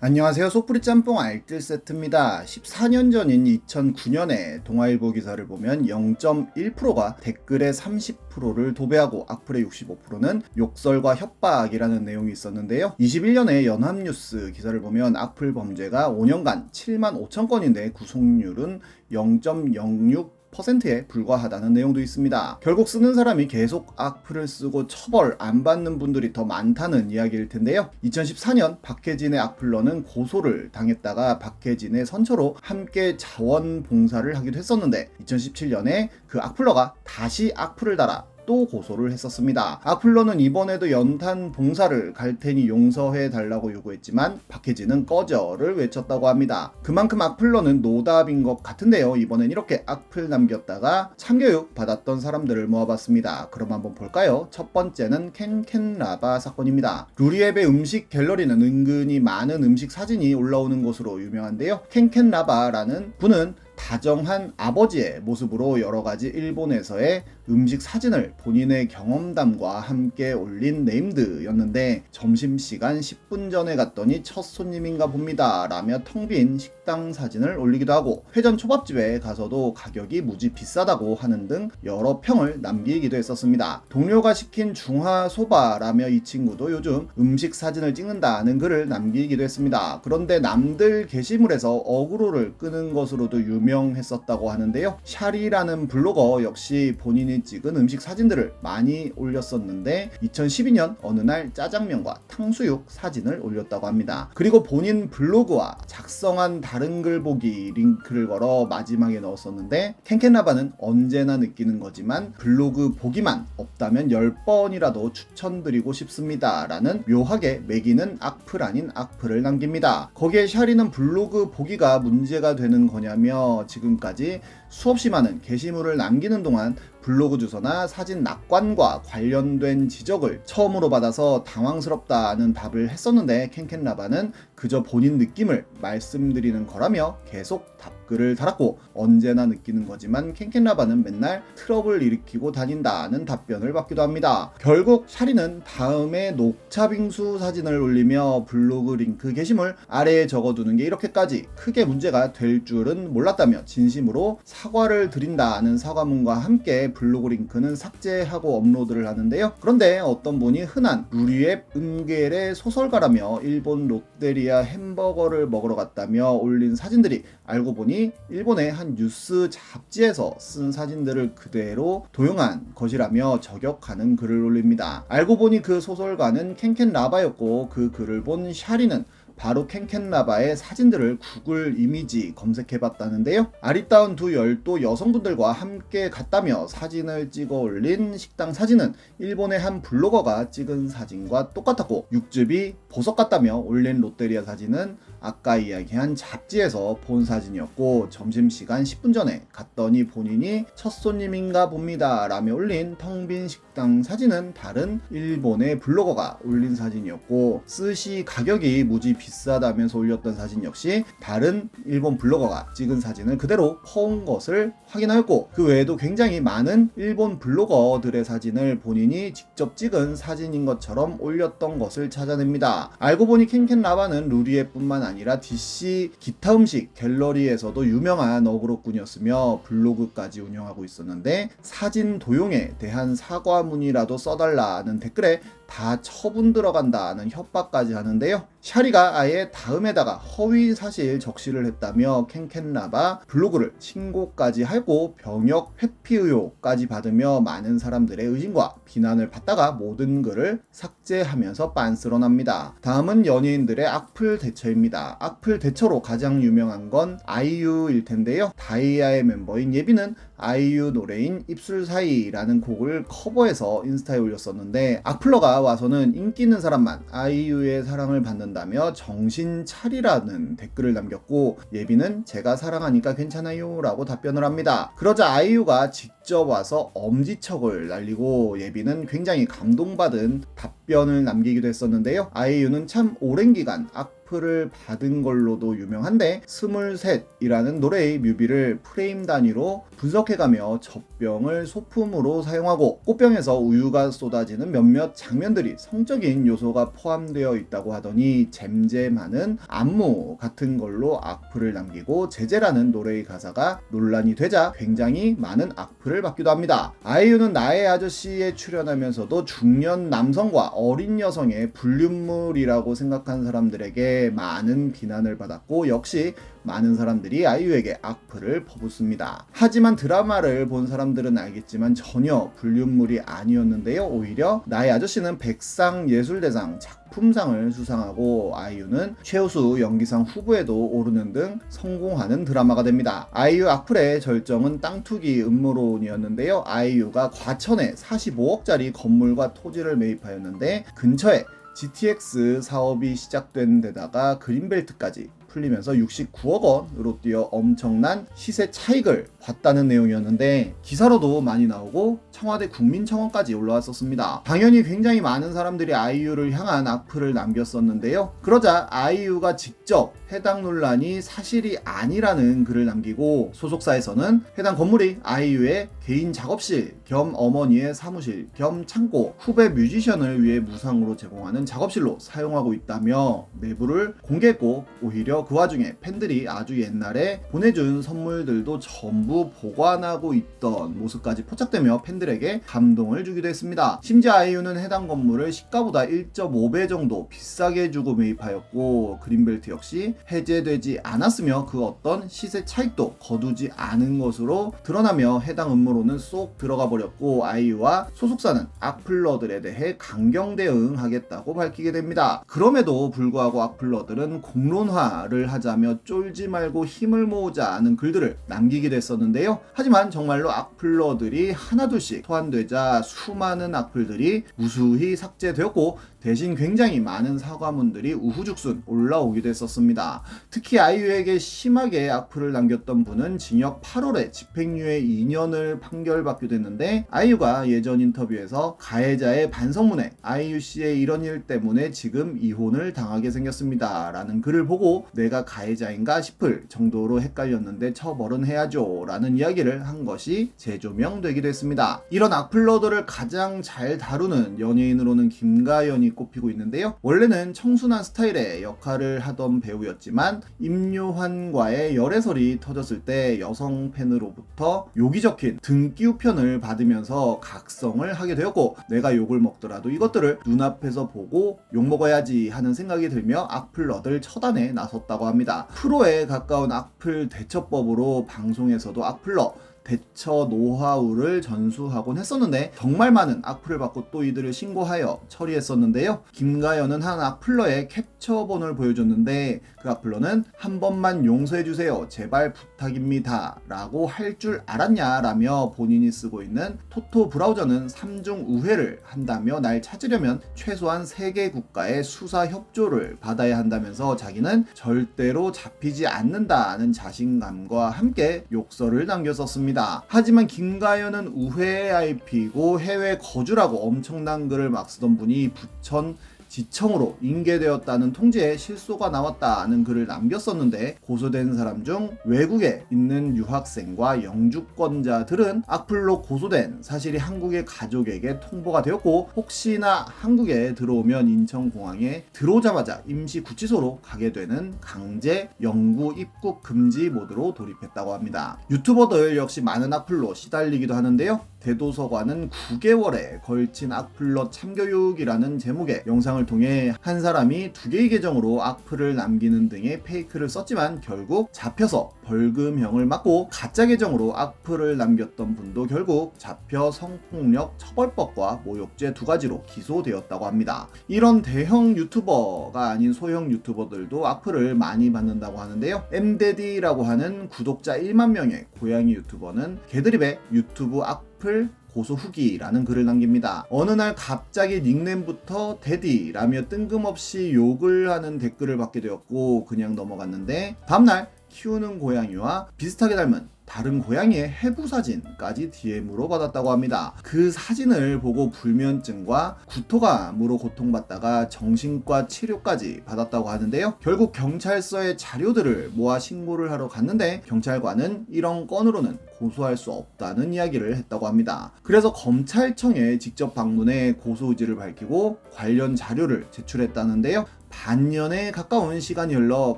안녕하세요. 소프리 짬뽕 알뜰 세트입니다. 14년 전인 2009년에 동아일보 기사를 보면 0.1%가 댓글의 30%를 도배하고 악플의 65%는 욕설과 협박이라는 내용이 있었는데요. 21년에 연합뉴스 기사를 보면 악플 범죄가 5년간 7만 5천 건인데 구속률은 0.06%에 불과하다는 내용도 있습니다. 결국 쓰는 사람이 계속 악플을 쓰고 처벌 안 받는 분들이 더 많다는 이야기일 텐데요. 2014년 박해진의 악플러는 고소를 당했다가 박해진의 선처로 함께 자원봉사를 하기도 했었는데 2017년에 그 악플러가 다시 악플을 달아 또 고소를 했었습니다. 악플러는 이번에도 연탄 봉사를 갈 테니 용서해 달라고 요구했지만 박해진은 꺼져를 외쳤다고 합니다. 그만큼 악플러는 노답인 것 같은데요. 이번엔 이렇게 악플 남겼다가 참교육 받았던 사람들을 모아봤습니다. 그럼 한번 볼까요? 첫 번째는 캔캔라바 사건입니다. 루리앱의 음식 갤러리는 은근히 많은 음식 사진이 올라오는 곳으로 유명한데요. 캔캔라바라는 분은 다정한 아버지의 모습으로 여러가지 일본에서의 음식 사진을 본인의 경험담과 함께 올린 네임드였는데 점심시간 10분 전에 갔더니 첫 손님인가 봅니다 라며 텅 빈 식당 사진을 올리기도 하고 회전 초밥집에 가서도 가격이 무지 비싸다고 하는 등 여러 평을 남기기도 했었습니다. 동료가 시킨 중화소바라며 이 친구도 요즘 음식 사진을 찍는다는 글을 남기기도 했습니다. 그런데 남들 게시물에서 어그로를 끄는 것으로도 유명했었다고 하는데요. 샤리라는 블로거 역시 본인이 찍은 음식 사진들을 많이 올렸었는데 2012년 어느 날 짜장면과 탕수육 사진을 올렸다고 합니다. 그리고 본인 블로그와 작성한 다른 글 보기 링크를 걸어 마지막에 넣었었는데 캔캔라바는 언제나 느끼는 거지만 블로그 보기만 없다면 10번이라도 추천드리고 싶습니다 라는 묘하게 매기는 악플 아닌 악플을 남깁니다. 거기에 샤리는 블로그 보기가 문제가 되는 거냐며 지금까지 수없이 많은 게시물을 남기는 동안 블로그 주소나 사진 낙관과 관련된 지적을 처음으로 받아서 당황스럽다는 답을 했었는데 캔캔라바는 그저 본인 느낌을 말씀드리는 거라며 계속 답글을 달았고 언제나 느끼는 거지만 캔캔라바는 맨날 트러블 일으키고 다닌다는 답변을 받기도 합니다. 결국 샤리는 다음에 녹차 빙수 사진을 올리며 블로그 링크 게시물 아래에 적어두는 게 이렇게까지 크게 문제가 될 줄은 몰랐다며 진심으로 사과를 드린다는 사과문과 함께 블로그 링크는 삭제하고 업로드를 하는데요. 그런데 어떤 분이 흔한 루리앱 은겔의 소설가라며 일본 롯데리아 햄버거를 먹으러 갔다며 올린 사진들이 알고 보니 일본의 한 뉴스 잡지에서 쓴 사진들을 그대로 도용한 것이라며 저격하는 글을 올립니다. 알고 보니 그 소설가는 캔캔라바였고 그 글을 본 샤리는 바로 캔캔라바의 사진들을 구글 이미지 검색해봤다는데요. 아리따운 두 열도 여성분들과 함께 갔다며 사진을 찍어 올린 식당 사진은 일본의 한 블로거가 찍은 사진과 똑같았고 육즙이 보석 같다며 올린 롯데리아 사진은 아까 이야기한 잡지에서 본 사진이었고 점심시간 10분 전에 갔더니 본인이 첫 손님인가 봅니다 라며 올린 텅 빈 식당 사진은 다른 일본의 블로거가 올린 사진이었고 스시 가격이 무지 비싸다면서 올렸던 사진 역시 다른 일본 블로거가 찍은 사진을 그대로 퍼온 것을 확인하였고 그 외에도 굉장히 많은 일본 블로거들의 사진을 본인이 직접 찍은 사진인 것처럼 올렸던 것을 찾아냅니다. 알고 보니 캔캔라바는 루리앱뿐만 아니라 DC 기타 음식 갤러리에서도 유명한 어그로꾼이었으며 블로그까지 운영하고 있었는데 사진 도용에 대한 사과문이라도 써달라는 댓글에 다 처분 들어간다는 협박까지 하는데요. 샤리가 아예 다음에다가 허위 사실 적시를 했다며 캔캔라바 블로그를 신고까지 하고 병역 회피 의혹까지 받으며 많은 사람들의 의심과 비난을 받다가 모든 글을 삭제하면서 빤스런합니다. 다음은 연예인들의 악플 대처입니다. 악플 대처로 가장 유명한 건 아이유일 텐데요. 다이아의 멤버인 예빈은 아이유 노래인 입술 사이라는 곡을 커버해서 인스타에 올렸었는데 악플러가 와서는 인기 있는 사람만 아이유의 사랑을 받는다며 정신 차리라는 댓글을 남겼고 예빈은 제가 사랑하니까 괜찮아요 라고 답변을 합니다. 그러자 아이유가 직접 와서 엄지척을 날리고 예빈은 굉장히 감동받은 답변을 남기기도 했었는데요. 아이유는 참 오랜 기간 악플을 받은 걸로도 유명한데 스물셋이라는 노래의 뮤비를 프레임 단위로 분석해가며 젖병을 소품으로 사용하고 꽃병에서 우유가 쏟아지는 몇몇 장면들이 성적인 요소가 포함되어 있다고 하더니 잼잼하는 안무 같은 걸로 악플을 남기고 제제라는 노래의 가사가 논란이 되자 굉장히 많은 악플을 받기도 합니다. 아이유는 나의 아저씨에 출연하면서도 중년 남성과 어린 여성의 불륜물이라고 생각한 사람들에게 많은 비난을 받았고 역시 많은 사람들이 아이유에게 악플을 퍼붓습니다. 하지만 드라마를 본 사람들은 알겠지만 전혀 불륜물이 아니었는데요. 오히려 나의 아저씨는 백상예술대상 작품상을 수상하고 아이유는 최우수 연기상 후보에도 오르는 등 성공하는 드라마가 됩니다. 아이유 악플의 절정은 땅 투기 음모론이었는데요. 아이유가 과천에 45억짜리 건물과 토지를 매입하였는데 근처에 GTX 사업이 시작된 데다가 그린벨트까지 풀리면서 69억 원으로 뛰어 엄청난 시세 차익을 봤다는 내용이었는데 기사로도 많이 나오고 청와대 국민청원까지 올라왔었습니다. 당연히 굉장히 많은 사람들이 아이유를 향한 악플을 남겼었는데요. 그러자 아이유가 직접 해당 논란이 사실이 아니라는 글을 남기고 소속사에서는 해당 건물이 아이유의 개인 작업실 겸 어머니의 사무실 겸 창고, 후배 뮤지션을 위해 무상으로 제공하는 작업실로 사용하고 있다며 내부를 공개했고 오히려 그 와중에 팬들이 아주 옛날에 보내준 선물들도 전부 보관하고 있던 모습까지 포착되며 팬들에게 감동을 주기도 했습니다. 심지어 아이유는 해당 건물을 시가보다 1.5배 정도 비싸게 주고 매입하였고 그린벨트 역시 해제되지 않았으며 그 어떤 시세 차익도 거두지 않은 것으로 드러나며 해당 음모론은 쏙 들어가 버렸고 아이유와 소속사는 악플러들에 대해 강경 대응하겠다고 밝히게 됩니다. 그럼에도 불구하고 악플러들은 공론화를 하자며 쫄지 말고 힘을 모으자는 글들을 남기기도 했었는데요. 하지만 정말로 악플러들이 하나둘씩 소환되자 수많은 악플들이 무수히 삭제되었고 대신 굉장히 많은 사과문들이 우후죽순 올라오기도 했었습니다. 특히 아이유에게 심하게 악플을 남겼던 분은 징역 8월에 집행유예 2년을 판결받기도 했는데 아이유가 예전 인터뷰에서 가해자의 반성문에 아이유 씨의 이런 일 때문에 지금 이혼을 당하게 생겼습니다 라는 글을 보고 내가 가해자인가 싶을 정도로 헷갈렸는데 처벌은 해야죠 라는 이야기를 한 것이 재조명되기도 했습니다. 이런 악플러들을 가장 잘 다루는 연예인으로는 김가연이 꼽히고 있는데요. 원래는 청순한 스타일의 역할을 하던 배우였지만 임요환과의 열애설이 터졌을 때 여성 팬으로부터 욕이 적힌 등기우 편을 받으면서 각성을 하게 되었고 내가 욕을 먹더라도 이것들을 눈앞에서 보고 욕먹어야지 하는 생각이 들며 악플러들 처단에 나섰다고 합니다. 프로에 가까운 악플 대처법으로 방송에서도 악플러 대처 노하우를 전수하곤 했었는데 정말 많은 악플을 받고 또 이들을 신고하여 처리했었는데요. 김가연은 한 악플러의 캡처본을 보여줬는데 그 악플러는 한 번만 용서해주세요 제발 부탁입니다 라고 할 줄 알았냐 라며 본인이 쓰고 있는 토토 브라우저는 3중 우회를 한다며 날 찾으려면 최소한 3개 국가의 수사 협조를 받아야 한다면서 자기는 절대로 잡히지 않는다는 자신감과 함께 욕설을 남겼었습니다. 하지만 김가연은 우회의 IP고 해외 거주라고 엄청난 글을 막 쓰던 분이 부천 지청으로 인계되었다는 통지에 실소가 나왔다는 글을 남겼었는데 고소된 사람 중 외국에 있는 유학생과 영주권자들은 악플로 고소된 사실이 한국의 가족에게 통보가 되었고 혹시나 한국에 들어오면 인천공항에 들어오자마자 임시 구치소로 가게 되는 강제 영구 입국 금지 모드로 돌입했다고 합니다. 유튜버들 역시 많은 악플로 시달리기도 하는데요. 대도서관은 9개월에 걸친 악플러 참교육이라는 제목의 영상을 통해 한 사람이 2개의 계정으로 악플을 남기는 등의 페이크를 썼지만 결국 잡혀서 벌금형을 맞고 가짜 계정으로 악플을 남겼던 분도 결국 잡혀 성폭력 처벌법과 모욕죄 2가지로 기소되었다고 합니다. 이런 대형 유튜버가 아닌 소형 유튜버들도 악플을 많이 받는다고 하는데요. mdaddy라고 하는 구독자 1만 명의 고양이 유튜버는 개드립에 유튜브 악플 고소 후기라는 글을 남깁니다. 어느 날 갑자기 닉네임부터 데디라며 뜬금없이 욕을 하는 댓글을 받게 되었고 그냥 넘어갔는데 다음날 키우는 고양이와 비슷하게 닮은 다른 고양이의 해부 사진까지 DM으로 받았다고 합니다. 그 사진을 보고 불면증과 구토감으로 고통받다가 정신과 치료까지 받았다고 하는데요. 결국 경찰서에 자료들을 모아 신고를 하러 갔는데 경찰관은 이런 건으로는 고소할 수 없다는 이야기를 했다고 합니다. 그래서 검찰청에 직접 방문해 고소 의지를 밝히고 관련 자료를 제출했다는데요. 반년에 가까운 시간이 흘러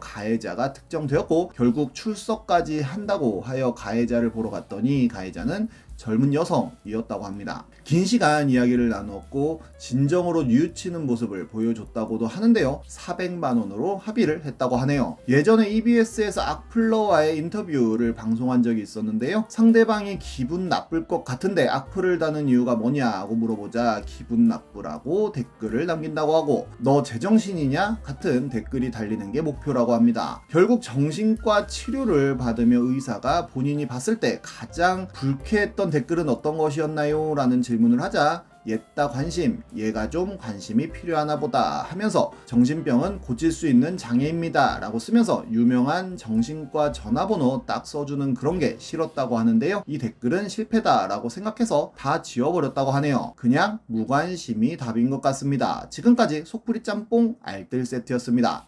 가해자가 특정되었고 결국 출석까지 한다고 하여 가해자를 보러 갔더니 가해자는 젊은 여성이었다고 합니다. 긴 시간 이야기를 나누었고 진정으로 뉘우치는 모습을 보여줬다고도 하는데요. 400만 원으로 합의를 했다고 하네요. 예전에 EBS에서 악플러와의 인터뷰를 방송한 적이 있었는데요. 상대방이 기분 나쁠 것 같은데 악플을 다는 이유가 뭐냐고 물어보자 기분 나쁘라고 댓글을 남긴다고 하고 너 제정신이냐? 같은 댓글이 달리는 게 목표라고 합니다. 결국 정신과 치료를 받으며 의사가 본인이 봤을 때 가장 불쾌했던 댓글은 어떤 것이었나요? 라는 질문을 하자 옛다 관심, 얘가 좀 관심이 필요하나 보다 하면서 정신병은 고칠 수 있는 장애입니다 라고 쓰면서 유명한 정신과 전화번호 딱 써주는 그런 게 싫었다고 하는데요. 이 댓글은 실패다 라고 생각해서 다 지워버렸다고 하네요. 그냥 무관심이 답인 것 같습니다. 지금까지 속풀이 짬뽕 알뜰 세트였습니다.